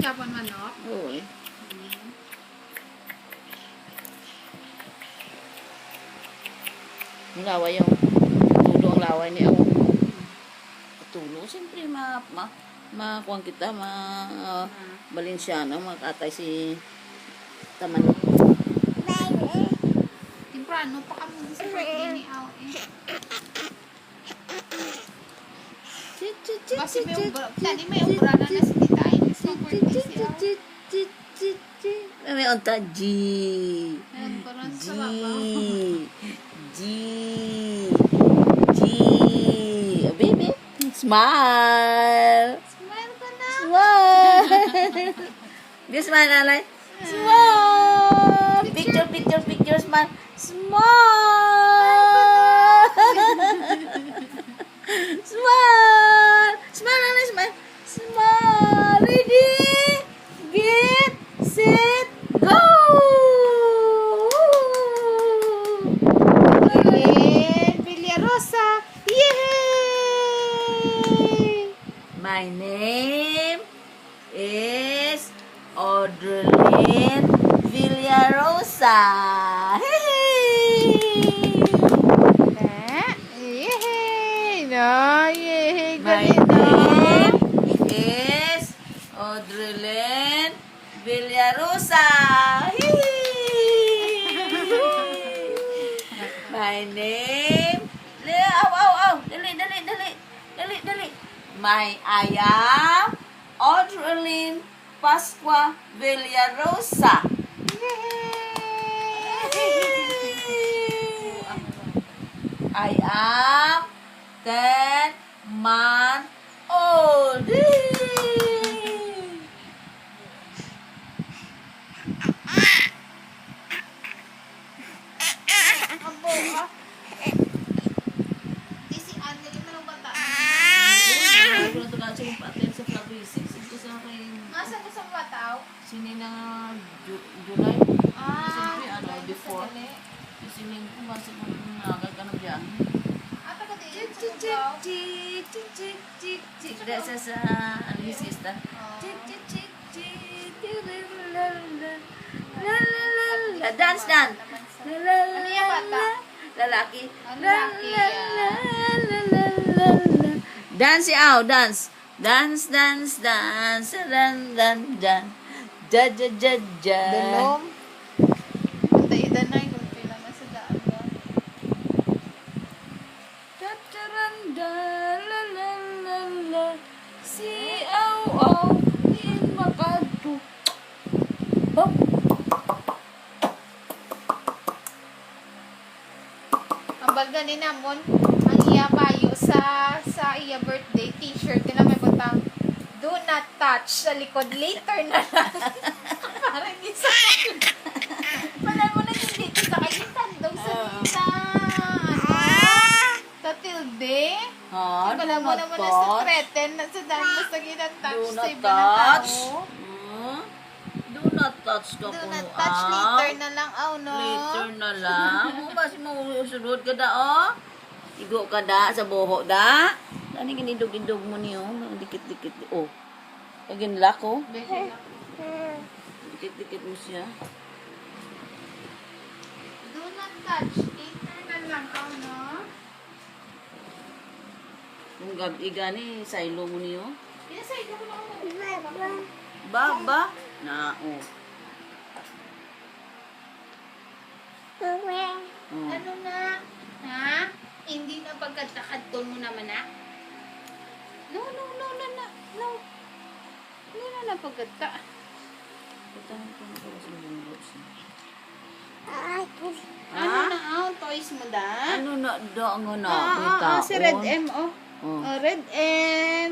Japan manok? Oo eh. Yung laway yung tulo ang laway niya. Tulo, siyempre makuha kita, Balinsyano, makatay si Taman. Timprano pa kami sa birthday ni Au eh. Kasi may ubra na si Tita Ines ng birthday si Au. May unta, G. G. Oh, baby. Smile. Smile ka na. Smile. Di smile, Alay. Smile. Picture, smile. Smile. Smile. Smile, Alay, smile. Smile. Ready? Get, set, go. Villarosa. Yay! My name is Audrelyn Villarosa. Yay! No, yay! My name is Audrelyn Villarosa. My name. Dali. I am Audrelyn Pascua Villarosa. I am 10 months old. Nasaan ka sa Bataw? Sini na July. Before. Isiling ko basta kung nagagad ka na biyan. Ata ka din sa Bataw? Desa sa Alisista. Dance. Ano yung bata? Lalaki. Lalaki yan. Dance siya, dance. Dance. Dalom. Danay kung pila na sa daan ba? Si Au in Makadu. Bop. Ang baga ni namon, ang iya payo sa iya birthday t-shirt nila may butang do not touch sa likod later na lang. Parang isa. Pala mo na yung dito sa kagitan daw sa sa tilde. Pala mo naman na sa threaten na sa dami sa ginang touch sa iba na tao. Do not touch ka Do po. not touch later na lang, no? Later na lang. Basi mo usulod ka da, Igo ka da sa buho da. Dani ginidog-idog mo niyo. Dikit-dikit. Agin lako. Dikit-dikit mo siya. Do not touch later na lang, no? Kung gabi gani, saylo mo niyo. Pinasay ko lang ako. Ba? Na, Ano na? Ha? Hindi na pagkatakadton mo naman, ha? No. Hindi na pagkata. Ano na, toys mo da? Ano na, na, Si Red M, Red M.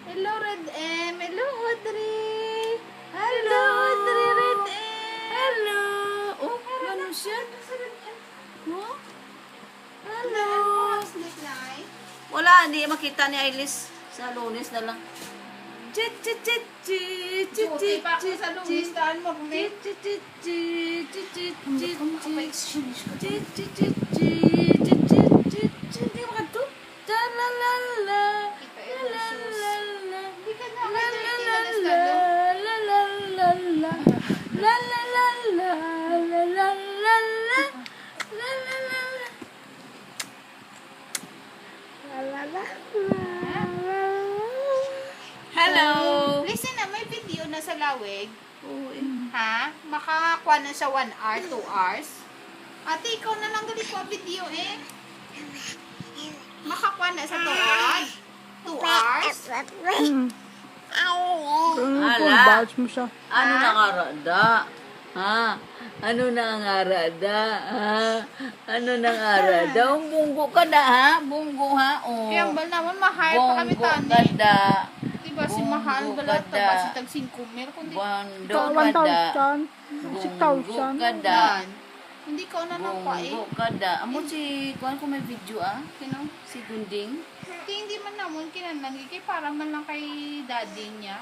Hello, Red M. Hello, Audrey. Hello, Audrey, Red M. Hello. Ano siya? Hello. Wala, hindi makita ni Ailis. Sa Lunes na lang. Buti pa ako sa Lunes, daan mo kami. Hindi ka na, kalawig. Oo, eh. Ha? Makakuha na siya 1 hour, 2 hours. Ate, ikaw na lang gali ko video eh. Makakuha na sa tuod. 2 hours. Ala. Ano nangarada? Ha? Ano nangarada? Ha? Ano nangarada? Bunggo ka da, ha? Bunggo, ha? Oh. Kaya ba naman, mahal pa kami Bunggo tani. ka da. Diba si Bunggo mahal ka bala da. ba si tag 5 mil kundi Bando ka da. 1,000. Bunggo ka da. dan. Hindi ko na lang pa eh. Bunggo ka da. Amo si, kuhan ko may video, ah? Sino? Si Gunding. Hindi man naman kinanang kay para man lang kay daddy niya.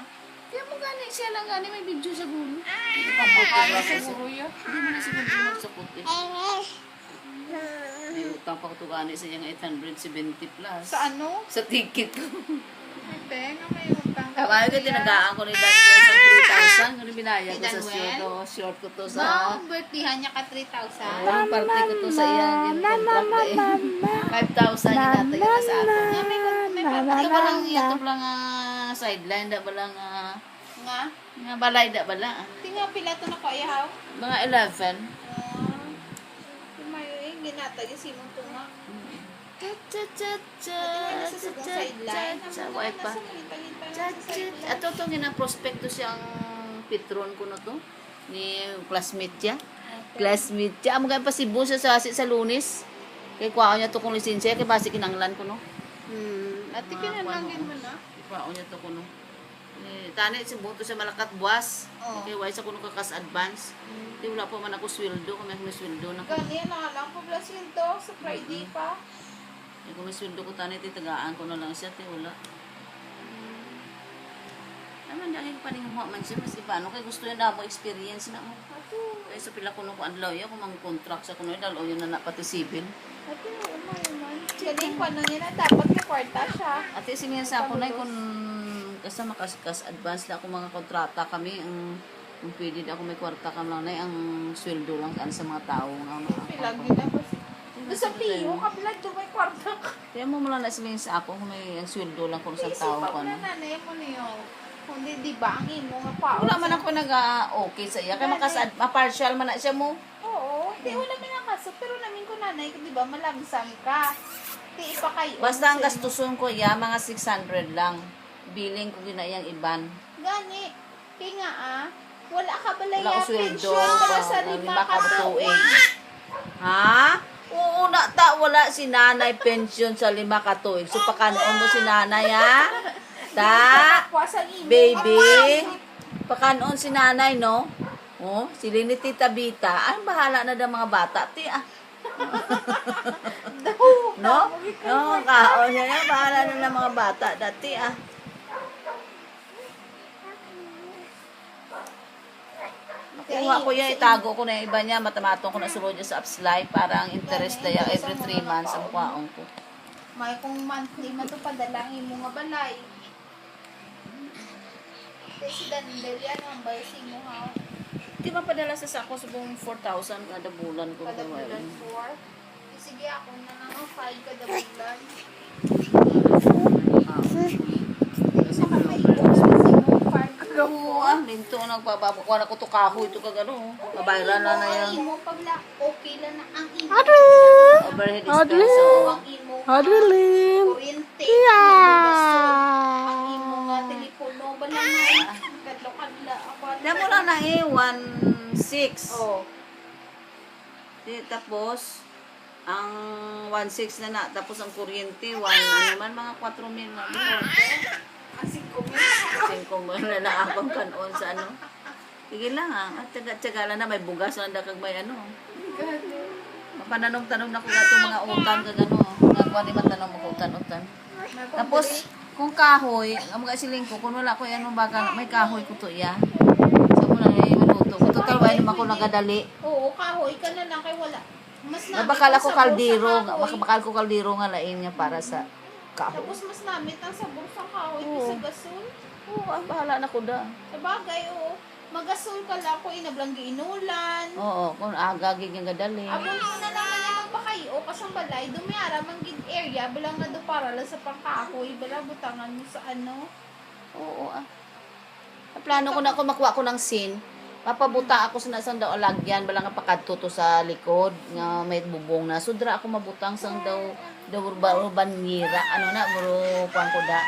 Kaya mo gani, siya lang gani may video sa gulo. Hindi pa Ay, mo siguro yun. Hindi mo na si Gunding magsakot eh. May utang pa ko ito gani sa iyang 870 plus. Sa ano? Sa ticket ko. Ate, nga may utang. Kaya ko tinagaan ko ni Daniel sa 3,000. Kung binaya ko Si sa Daniel? short. Oh, short ko to sa... Wow, birthday niya ka 3,000. Ang party ko to sa iyang contract eh. 5,000 yung natay na sa ako. Nga, may Ito ba lang YouTube lang sideline, da ba lang nga. nga balay, da ba lang. Tinga pila to na ko ayaw. Mga 11. May ginata yung simong to nga. Cha-cha-cha-cha. Tingnan sa sa sideline. Wait pa. Ato to gina-prospecto siyang Petron ko na to. Ni classmate siya. Classmate siya. Amo kaya pa Cebu sa Lunes. Kaya kuha niya to kung lisensya. Kaya basi kinanglan ko no. Ate, kinanangin mo na. Kuha niya to ko no. Tani si buto sa malakat buwas. Oo. Kaya wala sa kuno kakas advance. Di wala pa man ako sweldo. Kung may sweldo na ko. Ganyan na lang po plus yun to. Sa Friday pa. Kung may sweldo ko tani, titagaan ko na lang siya. Ti wala. Naman dahil pa rin mo man siya. Mas paano kaya gusto niya na mo experience na mo. Kaya sa pila kuno ko adlaw ya kung mang contract sa kuno dalaw yun na pati civil. Ate, ano naman. Galing ko ano niya na dapat may kwarta siya. Ate siniya sa ako na kung kasama kas advance na ako mga kontrata kami ang pwede na ako may kwarta ka lang na ang sweldo lang sa mga tao nga Pilag gina ba si... Doon sa PIO, kapilag doon may kwarta ka. kaya mo mula na sila sa ako kung may ang sweldo lang kung sa tao Isipa ko mo na ano. nanay mo niyo. Kundi di ba ang imo nga pa. Wala man ako nag-okay sa iya kaya ma-partial man na siya mo. Oo, di wala man ang kaso. Pero namin ko nanay, di ba malamsam ka. Di ipa kayo. Basta ang gastuson ko iya mga 600 lang. Biling ko ginayang iban. Gani. Kaya nga wala ka balaya Wala ko sweldo pensyon pa. para sa 5 ka tuig. Ha? Oo na ta wala si nanay pension sa 5 ka tuig. So pakanoon mo si nanay ha? Ta? Puwasang imo. Baby, pakanoon si nanay, no? Oh, sila ni Tita Bita. Ang bahala na ng mga bata. Ti, ah. No? No, kaon niya. Bahala na ng mga bata. Dati, ah. Nakuha ko yan, itago ko na yung iba niya. Matamatong ko na sulod niya sa Upslife. Para ang interest na yan every 3 months ang kuhaon ko. May kung monthly man to padala ang imo nga balay. Si Dandel yan ang baysi mo ha. Di ba padala sa sako sa buong 4,000 kada bulan ko? Kada bulan 4. Sige ako na nga 5 kada bulan. Kasi Oo, minto nagpapabukuha na ko to kahoy ito kagano. Mabayran na na yan. Ang imo pagla okay lang na ang imo. Overhead expense. Ang imo. Adrenaline. Kuryente. Ang imo nga telepono bala nga. Kadlo-kadla ako. Damo lang na 1.6. Oh. Tapos, ang 1.6 na na. Tapos ang kuryente, ano man, mga 4,000 na. Asik ko mo. 5,000 na na akong kanon sa ano. Sige lang At tsaga lang na may bugas na kag may ano. Mapananong-tanong na ko na itong mga utan kagano. Nagwa di man tanong mo utan-utan. Tapos, kung kahoy, ang mga siling ko, kung wala ko yan, baga, may kahoy ko to iya. So, muna na yung maluto. Kung total, wala naman ko nagadali. Oo, kahoy ka na lang kay wala. Mas Nabakal ako sabor sa kaldero. kahoy. Bakal ko kaldero nga lain niya para sa kahoy. Tapos mas namit ang sabor sa kahoy Oo. sa gasol. Oo, bahala na ko da. Sa bagay, oo. Magasol ka lang kung inablang giinulan. Oo, kung agagig yung gadali. Abon mo na naman yung magpakayo kasang balay. Dumiara man gid area. Balang na do para lang sa pangkahoy. Balang butangan mo sa ano. Oo, plano ko na ako makuha ko ng scene. Papabuta ako sa nasang daw alagyan, bala nga pakadto to sa likod nga may bubong na. Sudra ako mabutang sang daw banira. Ano na, bro, kuan ko da.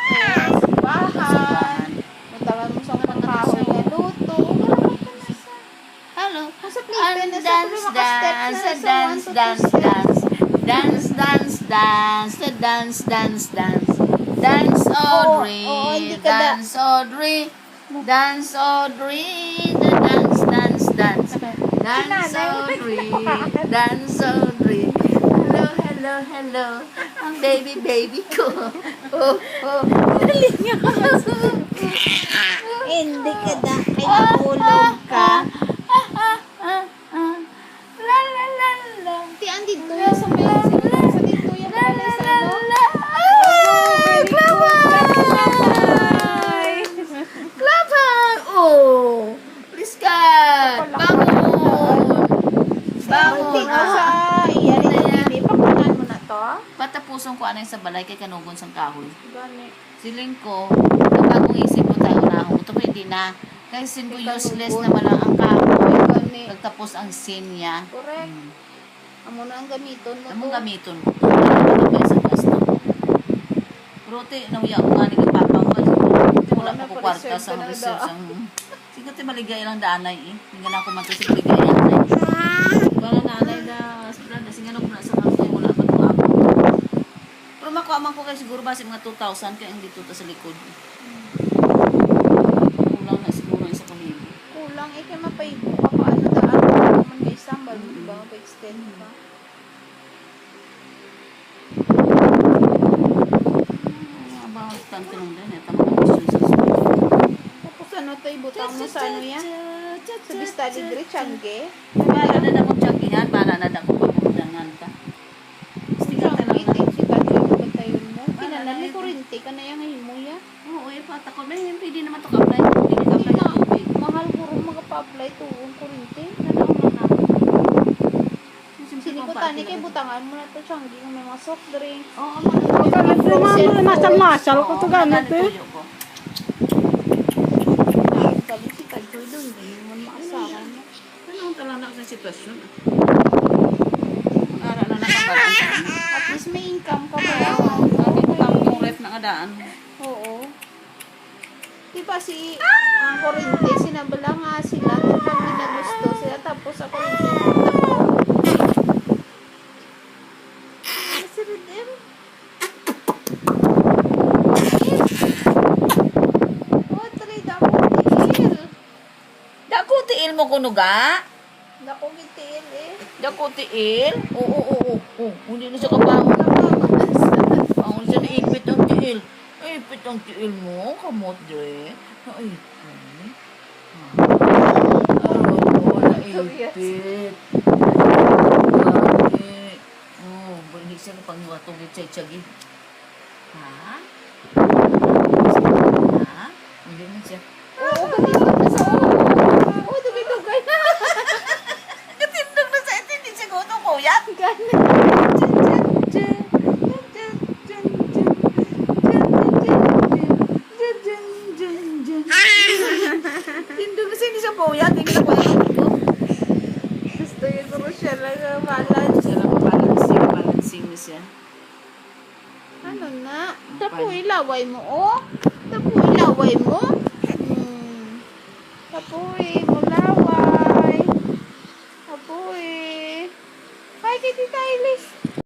Bahan. Matagal mo sa mga kahoy nga luto. Hello. Nasa playpen na sa Dance, dance, dance, dance, dance, dance, dance, dance, dance, dance, dance, Audrey, hindi ka da- dance, Audrey, dance, Audrey, dance, dance, dance, dance, Audrey, dance, Audrey. Hello, hello, hello, ang baby, baby ko. Oh, oh, Hindi ka da. Ay, nahulog ka. La la la la. Ti, andito yan sa may sa dito yan pala sa ano. Klapan! Oh! Priskat! Bangon! Bangon! Dito sa iyan ni Bibi. Pakunan mo na to. Patapuson ko anay sa balay kay kanugon sang kahoy. Gani. Siling ko, nagagong isip ko tayo na ako. Ito pwede na. Kasi ko useless na malang ang kahoy. Gani. Pagtapos ang sin niya. Correct. Amo na ang gamiton mo Among to. gamiton ko. Ano ba sa gasto? Prote, nauya ko nga ni kapapang ko. Wala na, ko kwarta pa-reserve sa ka na research daan. ang... Sige, maligay lang danay eh. Hindi na ako mato si maligay danay. Wala nanay na sobrang sige na ko na sa kanto wala pa ko ako. Pero makuha man ko kay siguro base mga 2,000 kaya ang dito ta sa likod. Kulang na siguro isa pamilya. Kulang eh kay mapaibo ka pa ano daan. Naman guys sambal ba pa-extend pa. About tanto lang din eh. Tama na question sa school. Tapos ano to ibutang mo sa ano yan? Sa Vista Libre, Changi. Para na na mo tsagihan, para na na ko papundangan ta. Sige ta lang na. Si Kadyo, pagtayon mo. Kinanali ko rin, ka na yung ngayon mo ya. Oo, eh, pata ko. May pwede naman to ka-apply. Pwede ka-apply ng tubig. Mahal ko rin magpa-apply tuong kurinte. Nanaon na na. Sini ko tani kay butangan mo na to Changi kung may mga soft drink. Oo, Masal-masal ko to gamit eh. Sabi si Kadyo doon, hindi mo maasahan mo. Ano talaga na sa sitwasyon? Ara na nakabalan. At least may income ka ba? Bakit ang ref na adaan? Oo. Diba si ang kurinte, sinabala nga sila kapag may nagusto sila tapos sa kurinte natakbo. Si Ridem. Oh, trade ako tiil. Dako tiil mo kunuga? Dako gitiil eh. Dako tiil? Oo. Hindi na siya kabangon. Ang siya naipit ang tiil. Ipit ang tiil mo, kamot dre. Naipit. Naipit. Gani. Oh, hindi siya na pangwatong itsay-tsagi. Ha? Ha? Hindi na siya. Oo, katindog na sa ulo. Oo, dugay-dugay na. Katindog na sa ito, hindi siya gutong kuyat. Gani. Tindog na siya, hindi siya kuyat. Hindi na kuyat. Gusto yun ko siya lang balance. Siya lang balancing na siya. Ano na? Tapo ilaway mo, oh. Tapo ilaway mo. Tapo